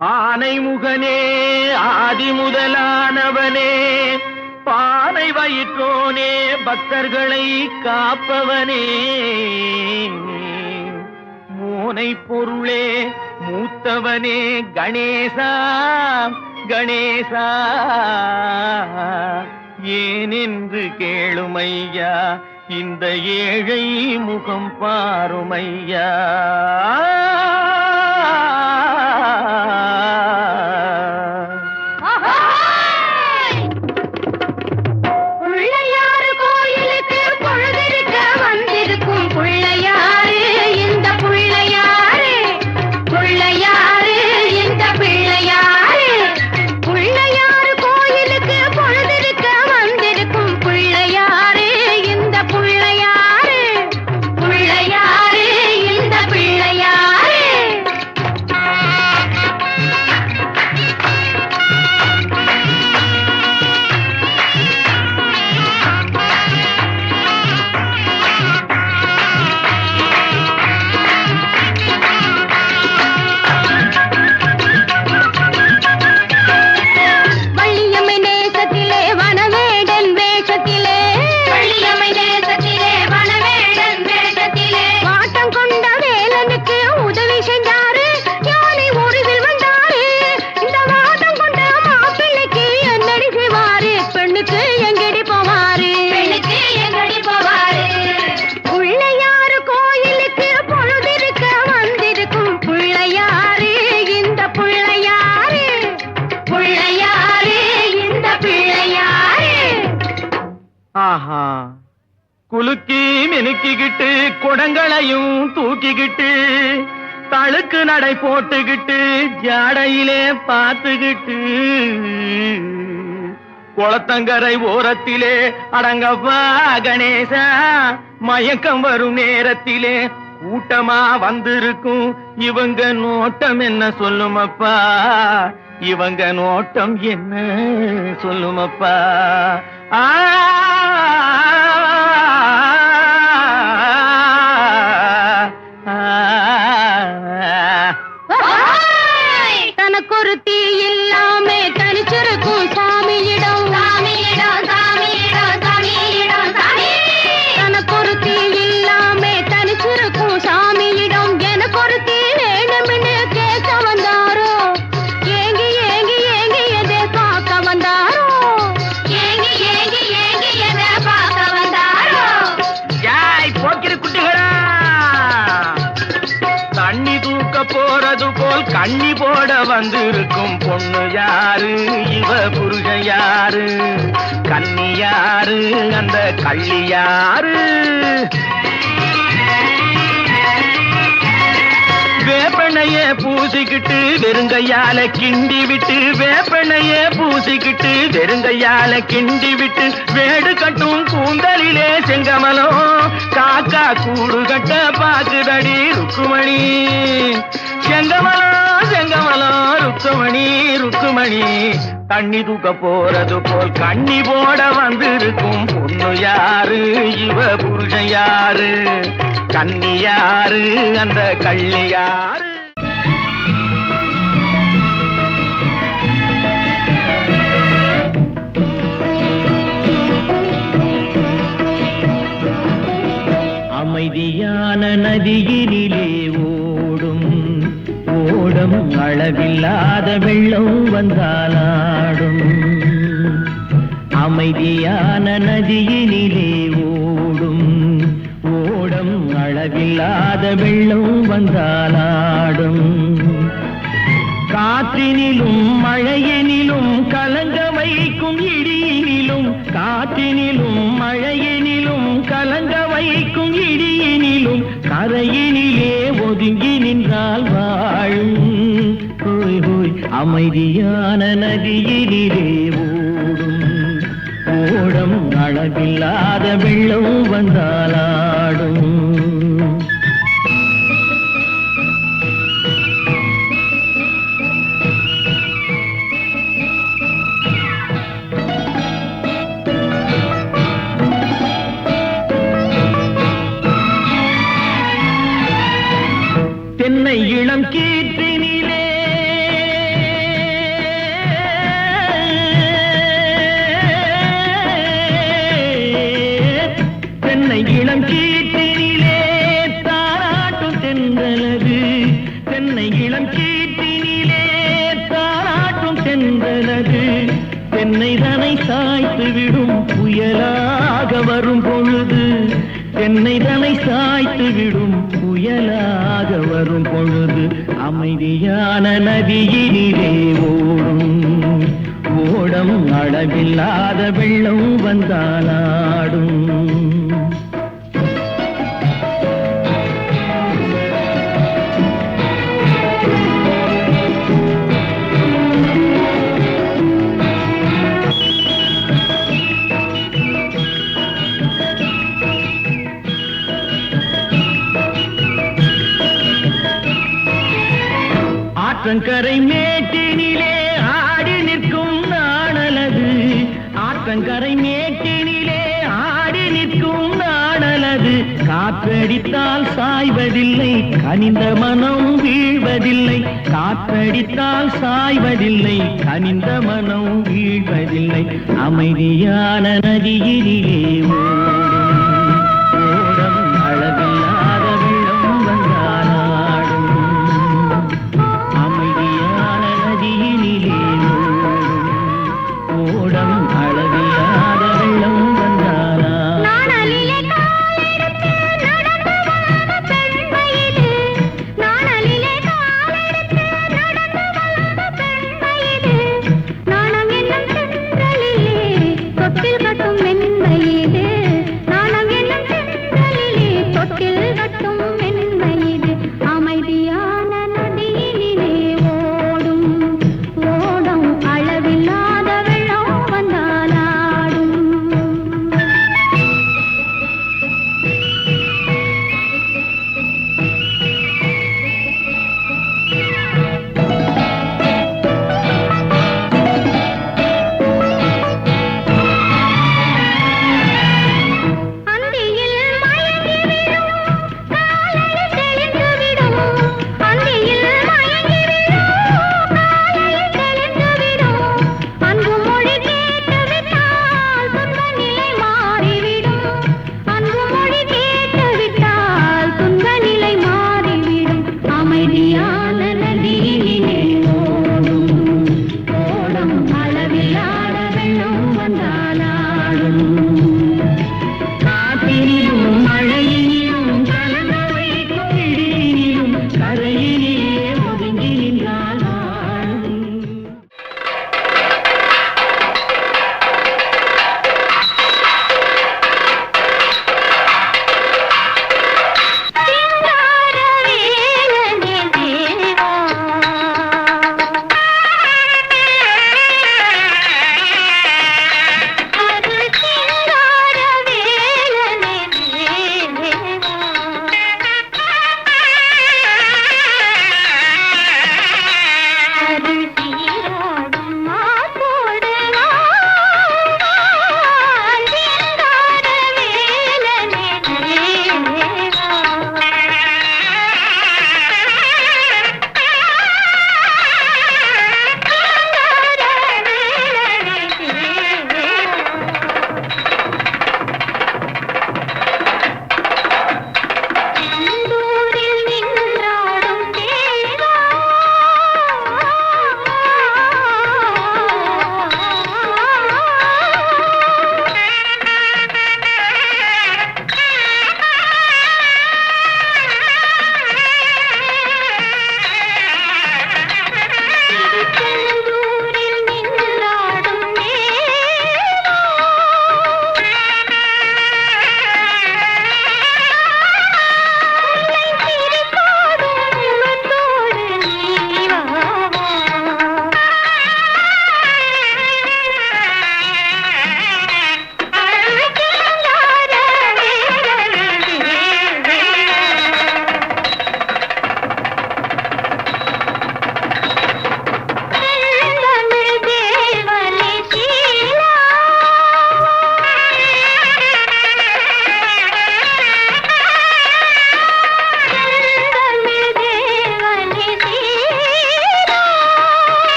ஆனைமுகனே ஆதி முதலானவனே பானை வயிற்றோனே பக்தர்களை காப்பவனே மூனை பொருளே மூத்தவனே கணேசா கணேசா ஏனென்று கேளுமையா இந்த ஏழை முகம் பாருமையா ஆஹா குலுக்கி மினுக்கிக்கிட்டு குடங்களையும் தூக்கிக்கிட்டு தழுக்கு நடை போட்டுக்கிட்டு ஜாடையிலே பார்த்துக்கிட்டு குளத்தங்கரை ஓரத்திலே அடங்கப்பா கணேசா மயக்கம் வரும் நேரத்திலே கூட்டமா வந்திருக்கும் இவங்க நோட்டம் என்ன சொல்லுமப்பா இவங்க நோட்டம் என்ன சொல்லுமப்பா தனக்கொரு தீ இல்லாமே தனிச்சிருக்கும் சாமியிடம் சாமியிடம் சாமியிடம் சாமியிடம் சாமி தனக்கொரு தீ இல்லாமே தனிச்சிருக்கும் சாமியிடம் எனக்கொரு தீ வேணும்னு கேட்க வந்தாரோ ஏங்கி ஏங்கி ஏங்கி எதை பார்க்க வந்தாரோ ஏங்கி ஏங்கி ஏங்கி எதை பார்க்க வந்தாரோ யாய் போக்கிற குட்டிகளா தண்ணி தூக்க போறது போல் கண்ணி போட வந்திருக்கும் பொண்ணு யாரு இவ புருஷன் யாரு கண்ணி யாரு அந்த கள்ளி யாரு வேப்பெண்ணையே பூசிக்கிட்டு வெறுங்கையால கிண்டி விட்டு வேப்பெண்ணையே பூசிக்கிட்டு வெறுங்கையால கிண்டி விட்டு வேடு கட்டும் கூந்தலிலே செங்கமலம் காக்கா கூடு கட்ட பாக்குதடி ருக்குமணி செங்கமலம் செங்கமலம் ருக்குமணி ருக்குமணி தண்ணி தூக்க போறது போல் கண்ணி போட வந்திருக்கும் பொண்ணு யாரு இவ புருஷன் யாரு கண்ணி யாரு அந்த கள்ளி யாரு அமைதியான நதியினிலே ஓடும் ஓடும் அளவில்லாத வெள்ளம் வந்தாலாடும் அமைதியான நதியினிலே ஓடும் ஓடும் அளவில்லாத வெள்ளம் வந்தாலாடும் காற்றினிலும் மழையினிலும் கலங்க வைக்கும் இடியினிலும் காற்றினிலும் மழையினிலும் கலங்க வைக்கும் இடியினிலும் கரையினிலே ஒதுங்கி நின்றால் வாழும் ஹோய் ஹோய் அமைதியான நதியினிலே ஓடும் ஓடம் அளவில்லாத வெள்ளம் வந்தாலாடும் தென்னை இளம் கீற்றினிலே தென்னைதனை சாய்த்து விடும் புயலாக வரும் பொழுது, தென்னைதனை சாய்த்து விடும் புயலாக வரும் பொழுது, அமைதியான நதியினிலே ஓடும் ஓடம் அளவில்லாத வெள்ளம் வந்தாலாடும். ஆற்றங்கரை மேட்டினிலே ஆடி நிற்கும் நாணலது, ஆற்றங்கரை மேட்டினிலே ஆடி நிற்கும் நாணலது, காற்றடித்தால் சாய்வதில்லை கனிந்த மனம் வீழ்வதில்லை, காற்றடித்தால் சாய்வதில்லை கனிந்த மனம் வீழ்வதில்லை, அமைதியான நதியினிலே ஓடும் அளவில்லாத வெள்ளம் வந்தாலாடும். அமைதியான நதியினிலே ஓடம் அளவில்லாத வெள்ளம் வந்தாலாடும். நாணலிலே காலெடுத்து நடந்து வந்த பெண்மையிது, நாணலிலே காலெடுத்து நடந்து வந்த பெண்மையிது, நாணம் என்னும் சென்றலிலே தொட்டில் கட்டும் மென்மையிது,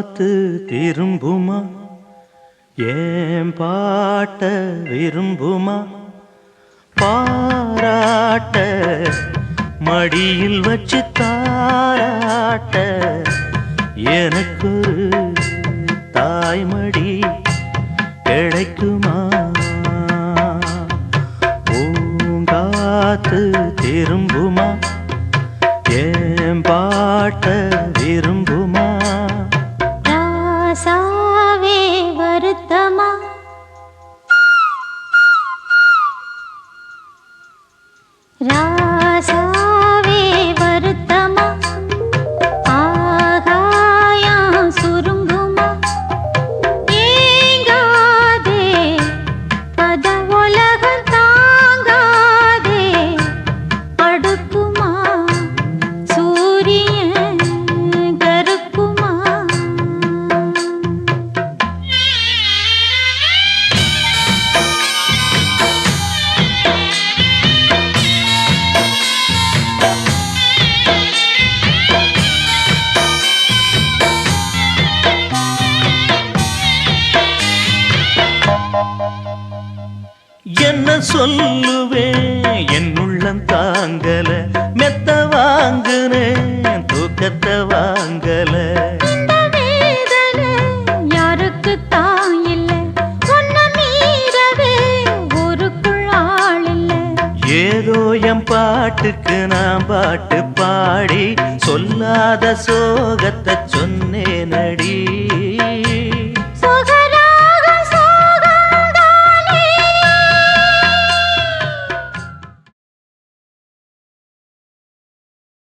காத்து திரும்புமா ஏன் பாட்ட விரும்புமா பாராட்ட மடியில் வச்சு தாராட்ட எனக்கு தாய்மடி கிடைக்குமா பூங்காத்து திரும்புமா ஏன் பாட்ட விரும்புமா ராசாவே வருத்தமா ராசாவே வருத்தமா ஆகாயம் சுருங்குமா ஏங்காதே பத உலகம் தாங்காதே அடுக்குமா சூரியன் கருக்குமா என்ன சொல்லுவேன் என் உள்ளம் தாங்கல மெத்த வாங்குனேன் தூக்கத்தை வாங்கல இந்த வேதனை யாருக்கு தான் இல்லை உன்னை மீறவே ஊருக்குள் ஆள் இல்லை ஏதோ என் பாட்டுக்கு நான் பாட்டு பாடி சொல்லாத சோகத்தை சொன்னேனடி